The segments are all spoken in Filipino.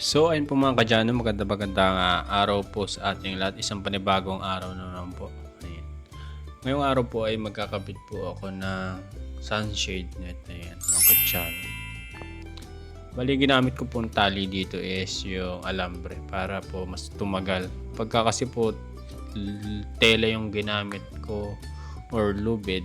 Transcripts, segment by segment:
So ayun po mga kadyano, magandang araw po sa ating lahat. Isang panibagong araw na naman po. Ayan. Ngayong araw po ay magkakabit po ako ng sunshade net. Ayan, mga kadyano. Bali, ginamit ko po ang tali dito is yung alambre para po mas tumagal. Pagka kasi po tela yung ginamit ko or lubid,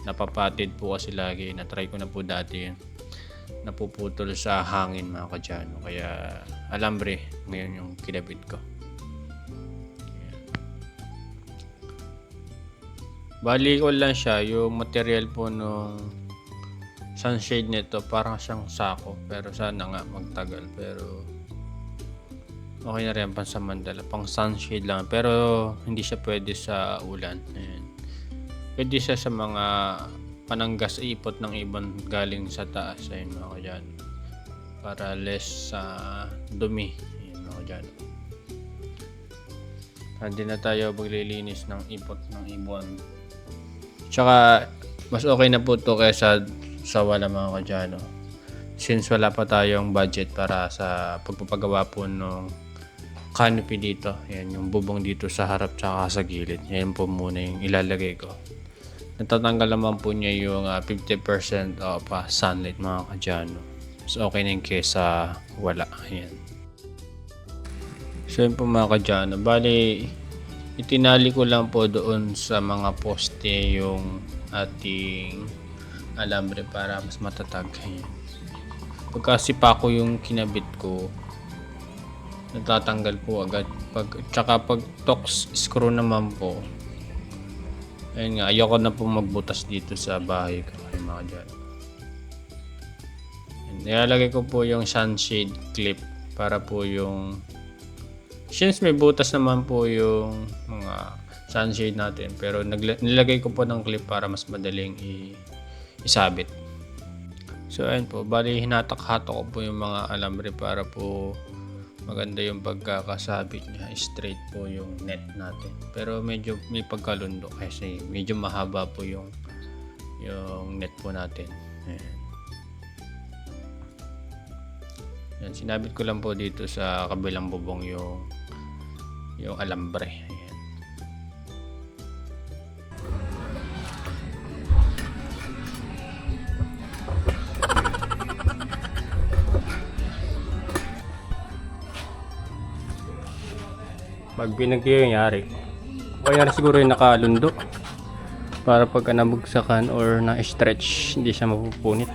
napapatid po kasi lagi. Na-try ko na po dati yun. Napuputol sa hangin mga kadyano, kaya alambre ngayon yung kinabit ko. Ayan. Bali ko lang siya, yung material po nung sunshade nito parang siyang sako, pero sana nga magtagal, pero okay na rin pansamantala, pang sunshade lang, pero hindi siya pwede sa ulan. Ayan. Pwede siya sa mga pananggas ipot ng ibang galing sa taas. Ayun mga kadyano, para less dumi. Ayun mga kadyano, hindi na tayo maglilinis ng ipot ng ibon. Tsaka mas okay na po to kaysa sa wala mga kadyano, since wala pa tayong budget para sa pagpapagawa po ng canopy dito. Yan yung bubong dito sa harap tsaka sa gilid. Yan po muna yung ilalagay ko. Natatanggal naman po niya yung 50% of sunlight mga kadyano. So okay na yung kesa wala. Ayan. So yun po mga kadyano. Bali, itinali ko lang po doon sa mga poste yung ating alambre para mas matatag. Ayan. Pagkasipa ko yung kinabit ko, natatanggal po agad. Tsaka pag Torx screw naman po, ayun nga, ayoko na po magbutas dito sa bahay ko. Ay mga dyan. Nilalagay ko po yung sunshade clip para po yung, since may butas naman po yung mga sunshade natin, pero nilagay ko po ng clip para mas madaling isabit. So ayun po, bali hinatak-hatak ko po yung mga alambre para po maganda yung pagkakasabit niya, straight po yung net natin. Pero medyo may pagkalundo kasi medyo mahaba po yung net po natin. Ayan. Yan, sinabit ko lang po dito sa kabilang bubong yung alambre. Ayan. Pag pinagyayari, kaya na siguro yung nakalundo para pagka nabugsakan or na-stretch hindi siya mapupunit.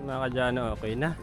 Mga kadyano, okay na.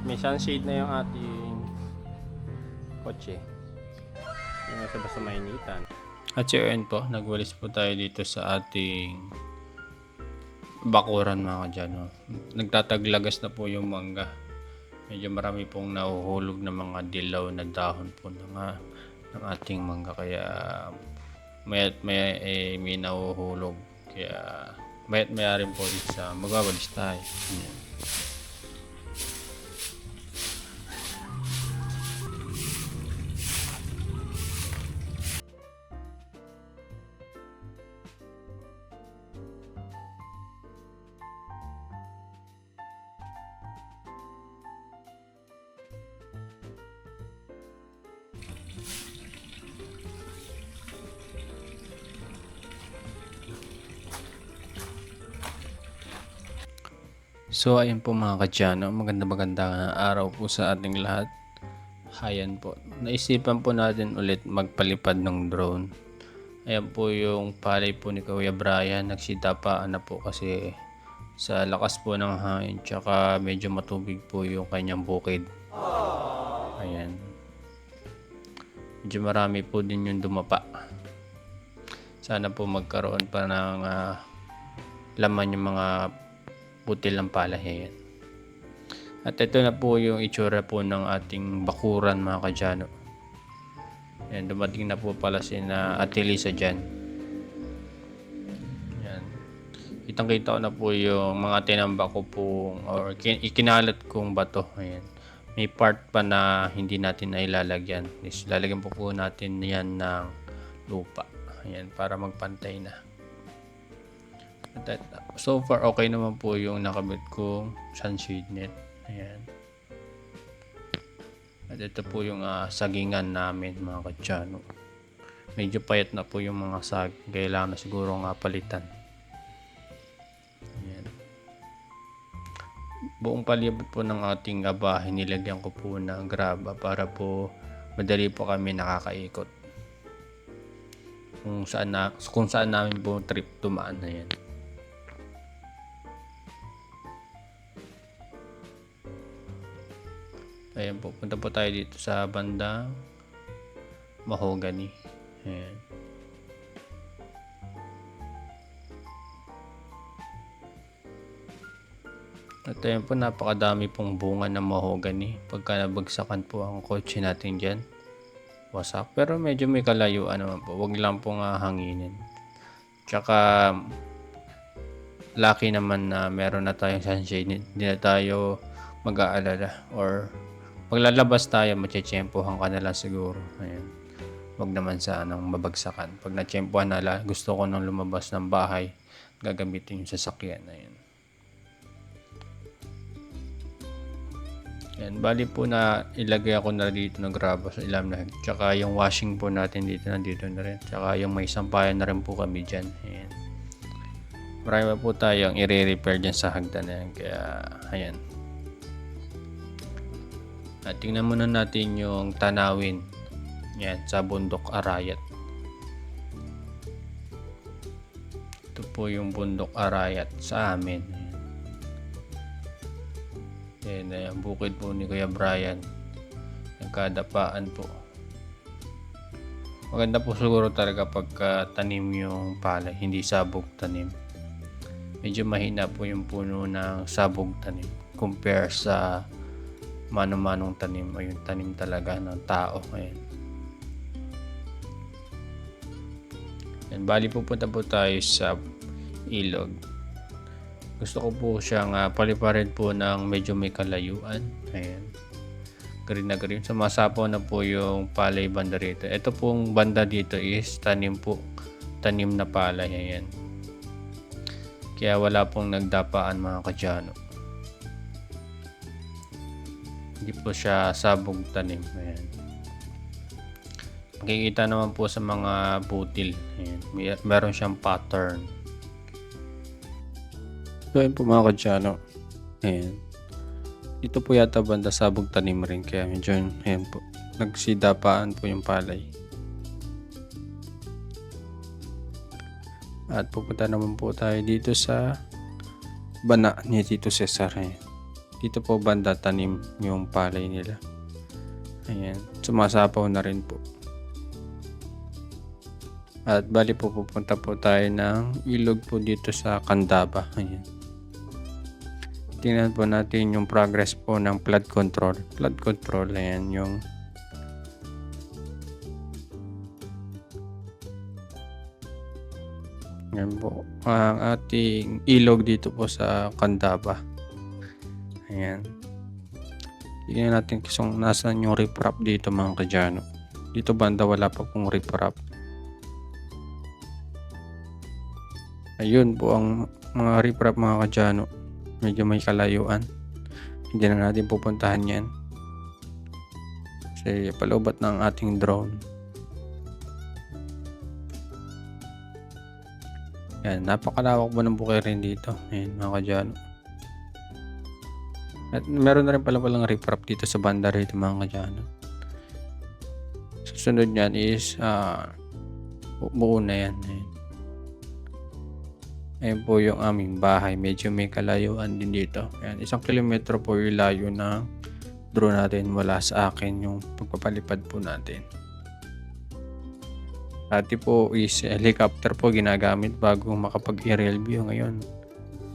May sunshade na yung ating kotse. Yung nasa basta mainitan. At yun po, nagwalis po tayo dito sa ating bakuran mga kadyano. Nagtataglagas na po yung mangga. Medyo marami pong nahuhulog na mga dilaw na dahon po ng ating mangga. Kaya may nahuhulog. Kaya may rin po dito sa magwawalis tayo. Ayan. So ayun po mga kadyano, magandang araw po sa ating lahat. Hayan po, naisipan po natin ulit magpalipad ng drone. Ayan po yung palay po ni Kuya Brian, nagsidapaan na po kasi sa lakas po ng hangin, tsaka medyo matubig po yung kanyang bukid. Ayan. Medyo marami po din yung dumapa. Sana po magkaroon pa ng laman yung mga butil ng palay. Ayan. At ito na po yung itsura po ng ating bakuran, mga kadyano. Ayan, dumating na po pala si na Ate Lisa dyan. Ayan. Kitang-kita ko na po yung mga tinambak ko po or ikinalat kong bato. Ayan. May part pa na hindi natin na ilalagyan. Lalagyan po natin yan ng lupa. Ayan, para magpantay na. At so far, okay naman po yung nakabit kong sunshade net. Ayan. At ito po yung sagingan namin, mga kadyano. Medyo payat na po yung mga saging. Kailangan na siguro palitan. Ayan. Buong palibot po ng ating bahay, nilagyan ko po ng graba para po madali po kami nakakaikot. Kung saan namin po trip tumaan na yan. Ayan po, punta po tayo dito sa bandang mahogany. Ayan. At ayan po, napakadami pong bunga ng mahogany. Pagka nabagsakan po ang kotse natin dyan, wasak. Pero medyo may kalayuan naman po. Huwag lang pong hanginin. Tsaka, lucky naman na meron na tayong sunshade. Hindi na tayo mag-aalala or paglalabas tayo, matsyempohan ka na lang siguro. Ayan. Wag naman sanang mabagsakan. Pag natsyempohan na lang, gusto ko nang lumabas ng bahay, gagamitin yung sasakyan. Ayan. Ayan. Bali po na ilagay ako na dito ng graba sa ilam na. Tsaka yung washing po natin dito, nandito na rin. Tsaka yung may sampayan na rin po kami dyan. Ayan. Marami po tayong i-repair dyan sa hagdan na yan. Kaya, ayan. At tingnan muna natin yung tanawin. Yan, sa bundok Arayat. Ito po yung bundok Arayat sa amin. Yan, yung bukid po ni Kuya Brian. Nagkadapaan po. Maganda po siguro talaga pagka tanim yung palay, hindi sabog tanim. Medyo mahina po yung puno ng sabog tanim compare sa mano-manong tanim o yung tanim talaga ng tao. Ayan. Ayan, bali pupunta po tayo sa ilog. Gusto ko po siyang paliparin po ng medyo may kalayuan. Ayan. Green na green. Sumasapaw na po yung palay banda rito. Ito pong banda dito is tanim po. Tanim na palay. Ayan. Kaya wala pong nagdapaan, mga kadyano. Hindi po siya sabog tanim. Ayan. Makikita naman po sa mga butil. Ayan. Meron siyang pattern. So, ayan po, mga kadyano. Ayan. Dito po yata banda sabog tanim rin. Kaya medyo, ayan po, nagsidapaan po yung palay. At pupunta naman po tayo dito sa bana ni Tito Cesar. Ayan. Dito po banda tanim yung palay nila. Ayan. Sumasapaw na rin po. At bali po pupunta po tayo ng ilog po dito sa Candaba. Ayan. Tingnan po natin yung progress po ng flood control. Flood control, ayan yung ayan po ang ating ilog dito po sa Candaba. Ayan. Tingnan natin kung nasan yung riprap dito, mga kadyano. Dito banda wala pa pong riprap. Ayun po ang mga riprap, mga kadyano. Medyo may kalayuan. Hindi na natin pupuntahan yan. Kasi paloobat ng ating drone. Yan, napakalawak po ng bukirin dito. Ayan, mga kadyano. At meron na rin palang riprap dito sa banda rito, mga kadyano. Susunod yan is buo na yan. Ayan. Ayun po yung aming bahay, medyo may kalayuan din dito. Ayan, 1 kilometro po yung layo ng drone natin mula sa akin yung pagpapalipad po natin. Dati po is helicopter po ginagamit bago makapag-aerial view. Ngayon,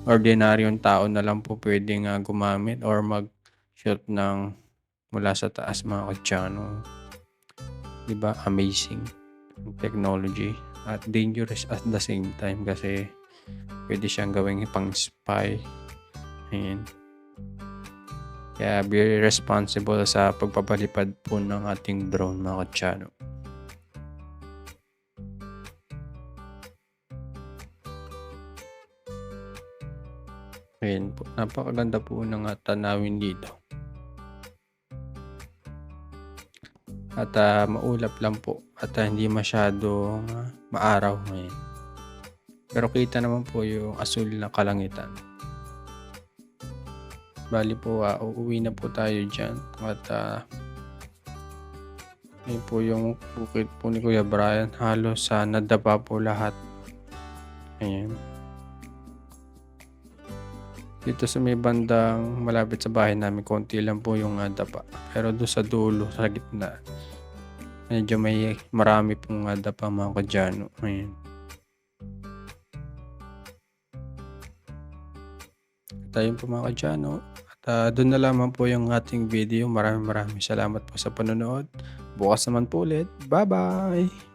ordinaryong tao na lang po puwedeng, gumamit or mag-shoot ng mula sa taas, mga katyano. 'Di ba, amazing yung technology at dangerous at the same time kasi puwede siyang gawing pang-spy, ayan. Kaya be responsible sa pagpapalipad po ng ating drone, mga katyano. Ayan po, napakaganda po ng, tanawin dito at, maulap lang po at, hindi masyadong, maaraw ngayon. Pero kita naman po yung asul na kalangitan. Bale po, uuwi na po tayo diyan at, yun po yung bukid po ni Kuya Brian, halos, nadapa po lahat, ayan. Dito sa may bandang malapit sa bahay namin konti lang po yung, dapa. Pero dun sa dulo, sa gitna, medyo marami pong, dapa, mga kadyano, ayan. At ayun po, mga kadyano, at, dun na lamang po yung ating video. Maraming salamat po sa panonood. Bukas naman po ulit. Bye-bye.